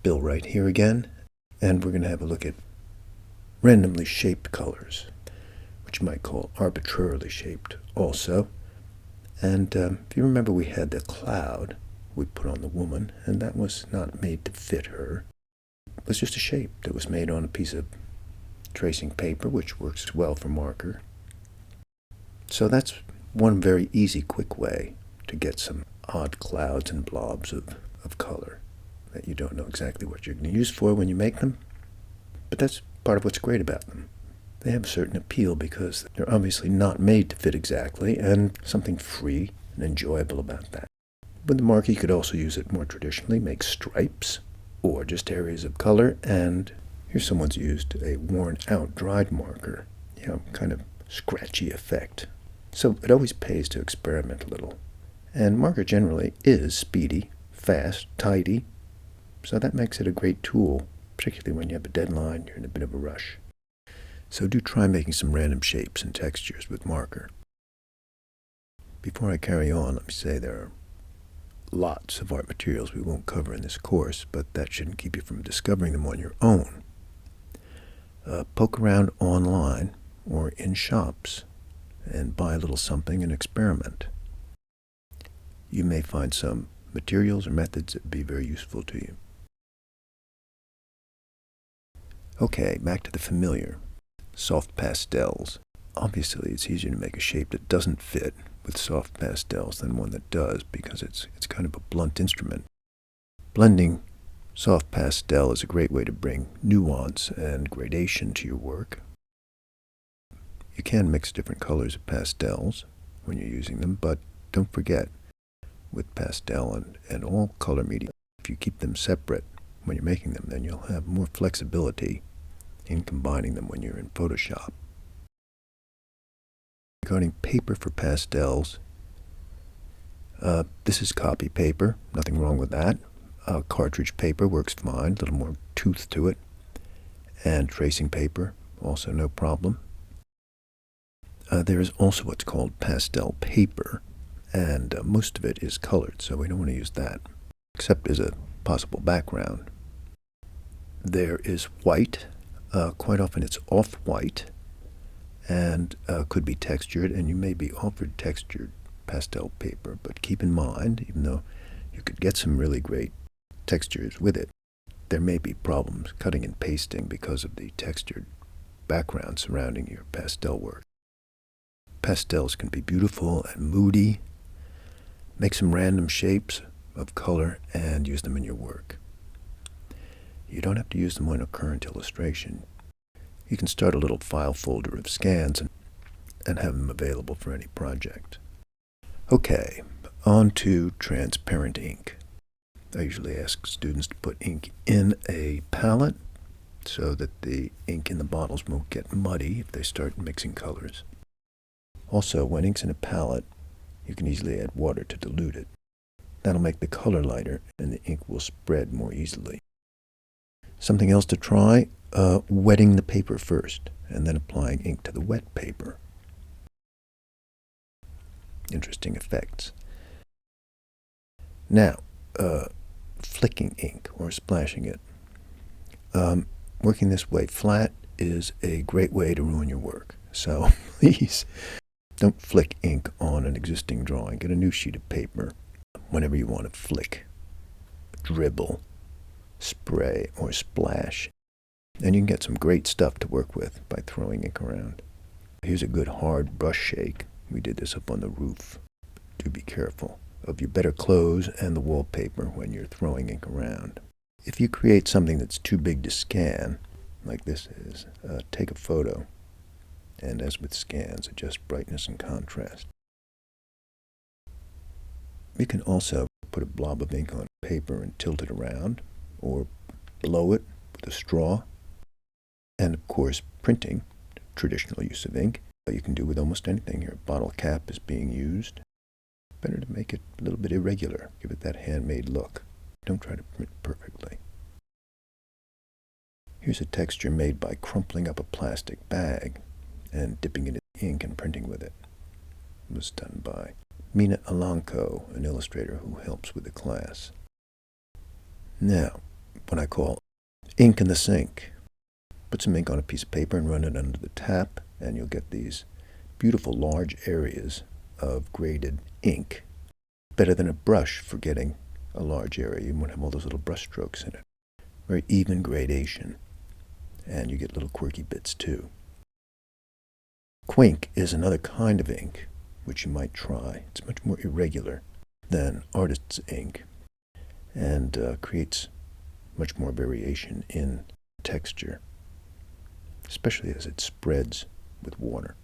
Bill Wright here again, and we're going to have a look at randomly shaped colors, which you might call arbitrarily shaped also. And if you remember, we had the cloud we put on the woman, and that was not made to fit her. It was just a shape that was made on a piece of tracing paper, which works well for marker. So that's one very easy, quick way to get some odd clouds and blobs of color that you don't know exactly what you're going to use for when you make them. But that's part of what's great about them. They have a certain appeal because they're obviously not made to fit exactly, and something free and enjoyable about that. With the marker, you could also use it more traditionally, make stripes, or just areas of color. And here someone's used a worn-out dried marker, kind of scratchy effect. So it always pays to experiment a little. And marker generally is speedy, fast, tidy, so that makes it a great tool, particularly when you have a deadline, you're in a bit of a rush. So do try making some random shapes and textures with marker. Before I carry on, let me say there are lots of art materials we won't cover in this course, but that shouldn't keep you from discovering them on your own. Poke around online or in shops and buy a little something and experiment. You may find some materials or methods that would be very useful to you. Okay, back to the familiar. Soft pastels. Obviously, it's easier to make a shape that doesn't fit with soft pastels than one that does, because it's kind of a blunt instrument. Blending soft pastel is a great way to bring nuance and gradation to your work. You can mix different colors of pastels when you're using them, but don't forget, with pastel and all color media, if you keep them separate when you're making them, then you'll have more flexibility in combining them when you're in Photoshop. Regarding paper for pastels, this is copy paper, nothing wrong with that. Cartridge paper works fine, a little more tooth to it. And tracing paper, also no problem. There is also what's called pastel paper, and most of it is colored, so we don't want to use that, except as a possible background. There is white. Quite often it's off-white and could be textured, and you may be offered textured pastel paper, but keep in mind, even though you could get some really great textures with it, there may be problems cutting and pasting because of the textured background surrounding your pastel work. Pastels can be beautiful and moody. Make some random shapes of color and use them in your work. You don't have to use them on a current illustration. You can start a little file folder of scans and have them available for any project. Okay, on to transparent ink. I usually ask students to put ink in a palette so that the ink in the bottles won't get muddy if they start mixing colors. Also, when ink's in a palette, you can easily add water to dilute it. That'll make the color lighter and the ink will spread more easily. Something else to try, wetting the paper first and then applying ink to the wet paper. Interesting effects. Now, flicking ink or splashing it. Working this way flat is a great way to ruin your work. So please don't flick ink on an existing drawing. Get a new sheet of paper whenever you want to flick, dribble, spray, or splash. And you can get some great stuff to work with by throwing ink around. Here's a good hard brush shake. We did this up on the roof. Do be careful of your better clothes and the wallpaper when you're throwing ink around. If you create something that's too big to scan, like this is, take a photo, and as with scans, adjust brightness and contrast. You can also put a blob of ink on paper and tilt it around, or blow it with a straw. And of course, printing, traditional use of ink, you can do with almost anything. Your bottle cap is being used. Better to make it a little bit irregular, give it that handmade look. Don't try to print perfectly. Here's a texture made by crumpling up a plastic bag and dipping it in ink and printing with it. It was done by Mina Alanko, an illustrator who helps with the class. Now, what I call ink in the sink. Put some ink on a piece of paper and run it under the tap, and you'll get these beautiful large areas of graded ink. Better than a brush for getting a large area. You won't have all those little brush strokes in it. Very even gradation, and you get little quirky bits too. Quink is another kind of ink which you might try. It's much more irregular than artist's ink and creates much more variation in texture, especially as it spreads with water.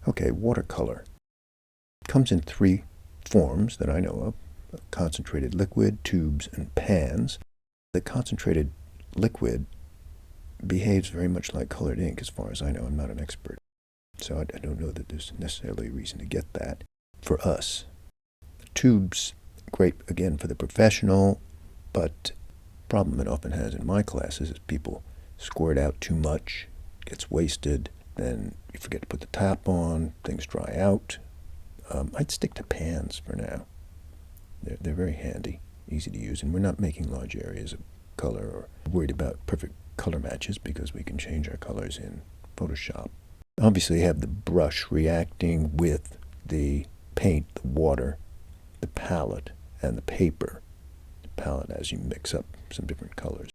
Okay, watercolor comes in three forms that I know of: concentrated liquid, tubes, and pans. The concentrated liquid behaves very much like colored ink as far as I know. I'm not an expert, so I don't know that there's necessarily a reason to get that for us. Tubes, great again for the professional, but the problem it often has in my classes is people squirt out too much, gets wasted, then you forget to put the tap on, things dry out. I'd stick to pans for now. They're very handy, easy to use, and we're not making large areas of color or worried about perfect color matches because we can change our colors in Photoshop. Obviously you have the brush reacting with the paint, the water, the palette, and the paper. The palette as you mix up some different colors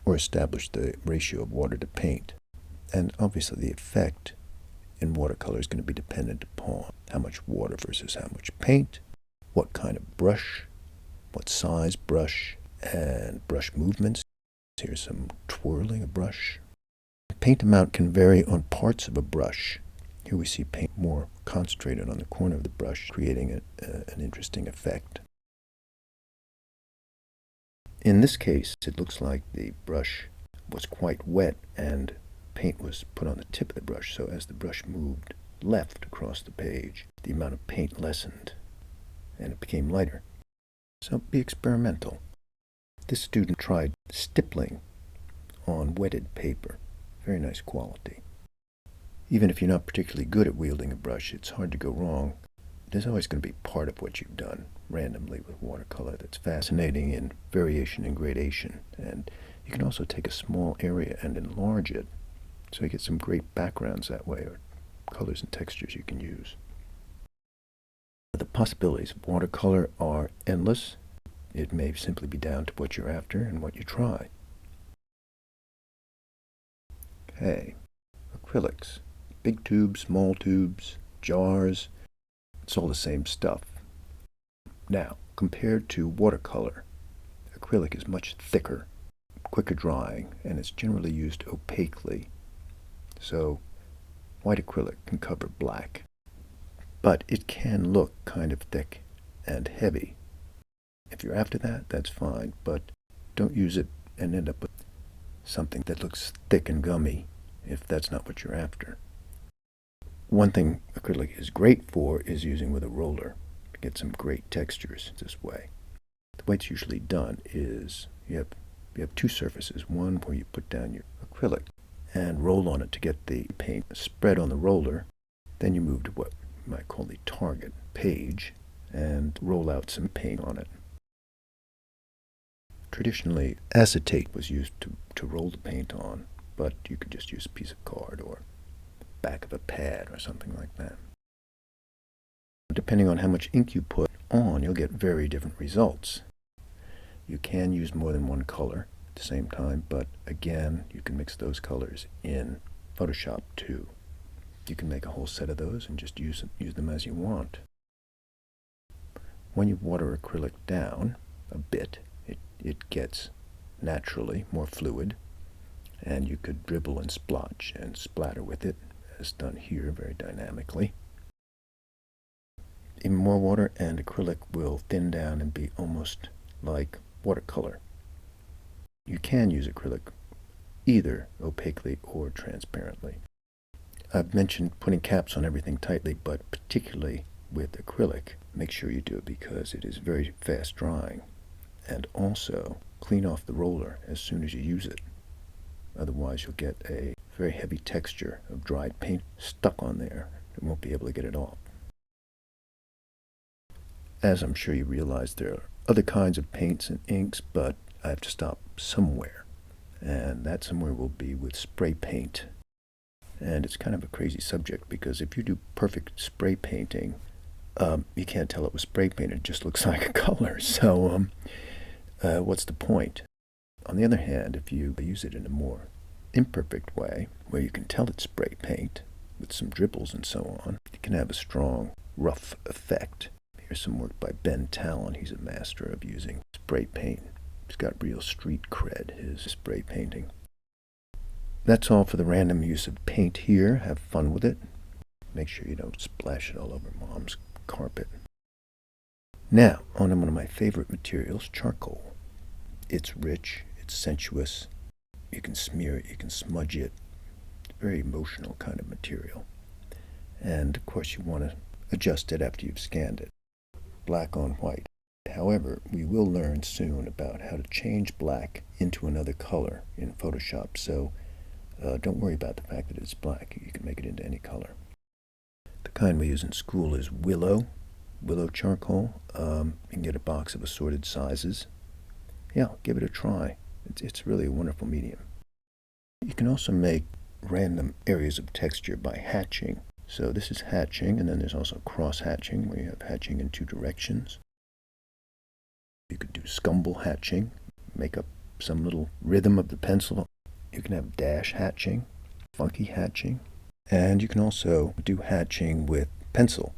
or establish the ratio of water to paint. And obviously the effect in watercolor is going to be dependent upon how much water versus how much paint, what kind of brush, what size brush, and brush movements. Here's some twirling a brush. Paint amount can vary on parts of a brush. Here we see paint more concentrated on the corner of the brush, creating an interesting effect. In this case, it looks like the brush was quite wet and paint was put on the tip of the brush, so as the brush moved left across the page, the amount of paint lessened and it became lighter. So be experimental. This student tried stippling on wetted paper. Very nice quality. Even if you're not particularly good at wielding a brush, it's hard to go wrong. There's always going to be part of what you've done randomly with watercolor that's fascinating in variation and gradation. And you can also take a small area and enlarge it, so you get some great backgrounds that way, or colors and textures you can use. The possibilities of watercolor are endless. It may simply be down to what you're after and what you try. Okay, acrylics. Big tubes, small tubes, jars, it's all the same stuff. Now, compared to watercolor, acrylic is much thicker, quicker drying, and it's generally used opaquely. So, white acrylic can cover black, but it can look kind of thick and heavy. If you're after that, that's fine, but don't use it and end up with something that looks thick and gummy if that's not what you're after. One thing acrylic is great for is using with a roller to get some great textures this way. The way it's usually done is you have two surfaces, one where you put down your acrylic and roll on it to get the paint spread on the roller. Then you move to what you might call the target page and roll out some paint on it. Traditionally, acetate was used to roll the paint on, but you could just use a piece of card or back of a pad or something like that. Depending on how much ink you put on, you'll get very different results. You can use more than one color at the same time, but again, you can mix those colors in Photoshop too. You can make a whole set of those and just use them as you want. When you water acrylic down a bit, it gets naturally more fluid, and you could dribble and splotch and splatter with it, as done here very dynamically. Even more water and acrylic will thin down and be almost like watercolor. You can use acrylic either opaquely or transparently. I've mentioned putting caps on everything tightly, but particularly with acrylic, make sure you do it because it is very fast drying. And also clean off the roller as soon as you use it. Otherwise you'll get a very heavy texture of dried paint stuck on there. You won't be able to get it off. As I'm sure you realize, there are other kinds of paints and inks, but I have to stop somewhere. And that somewhere will be with spray paint. And it's kind of a crazy subject because if you do perfect spray painting, you can't tell it was spray paint. It just looks like a color. So what's the point? On the other hand, if you use it in a more imperfect way, where you can tell it's spray paint with some dribbles and so on, it can have a strong, rough effect. Here's some work by Ben Talon. He's a master of using spray paint. He's got real street cred, his spray painting. That's all for the random use of paint here. Have fun with it. Make sure you don't splash it all over Mom's carpet. Now, on to one of my favorite materials, charcoal. It's rich, it's sensuous. You can smear it, you can smudge it. It's a very emotional kind of material. And of course you want to adjust it after you've scanned it. Black on white. However, we will learn soon about how to change black into another color in Photoshop, so don't worry about the fact that it's black. You can make it into any color. The kind we use in school is willow charcoal. You can get a box of assorted sizes. Yeah, give it a try. It's really a wonderful medium. You can also make random areas of texture by hatching. So this is hatching, and then there's also cross-hatching, where you have hatching in two directions. You could do scumble hatching, make up some little rhythm of the pencil. You can have dash hatching, funky hatching, and you can also do hatching with pencil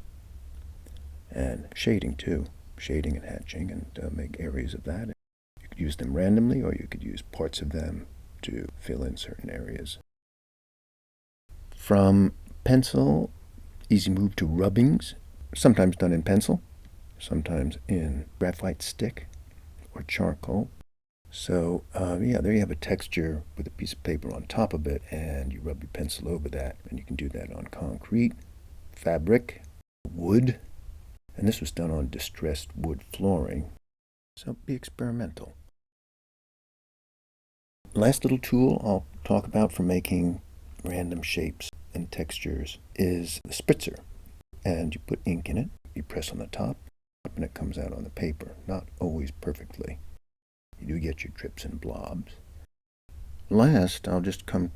and shading too, shading and hatching, and make areas of that. You could use them randomly, or you could use parts of them to fill in certain areas. From pencil, easy move to rubbings, sometimes done in pencil, sometimes in graphite stick or charcoal. So yeah, there you have a texture with a piece of paper on top of it, and you rub your pencil over that, and you can do that on concrete, fabric, wood, and this was done on distressed wood flooring. So be experimental. Last little tool I'll talk about for making random shapes and textures is the spritzer. And you put ink in it, you press on the top, and it comes out on the paper. Not always perfectly. You do get your drips and blobs. Last, I'll just come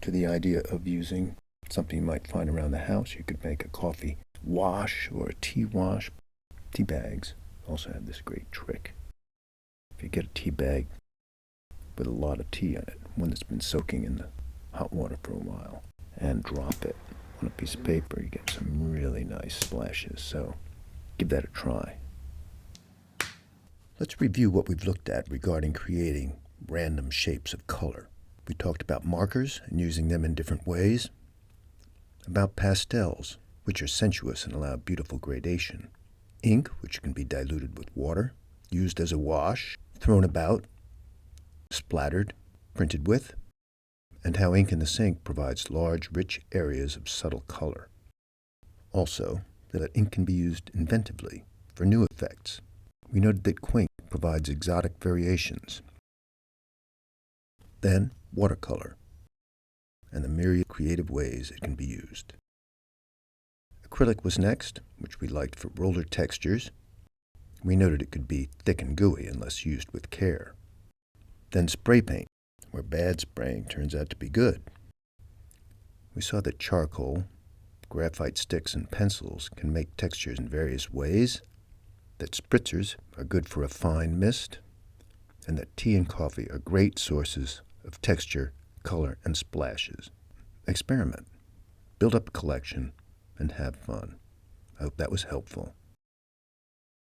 to the idea of using something you might find around the house. You could make a coffee wash or a tea wash. Tea bags also have this great trick. If you get a tea bag with a lot of tea in it, one that's been soaking in the hot water for a while, and drop it on a piece of paper, you get some really nice splashes. So give that a try. Let's review what we've looked at regarding creating random shapes of color. We talked about markers and using them in different ways, about pastels, which are sensuous and allow beautiful gradation, ink, which can be diluted with water, used as a wash, thrown about, splattered, printed with, and how ink in the sink provides large, rich areas of subtle color. Also, that ink can be used inventively for new effects. We noted that Quink provides exotic variations. Then, watercolor, and the myriad creative ways it can be used. Acrylic was next, which we liked for roller textures. We noted it could be thick and gooey unless used with care. Then spray paint, where bad spraying turns out to be good. We saw that charcoal, graphite sticks, and pencils can make textures in various ways, that spritzers are good for a fine mist, and that tea and coffee are great sources of texture, color, and splashes. Experiment, build up a collection, and have fun. I hope that was helpful.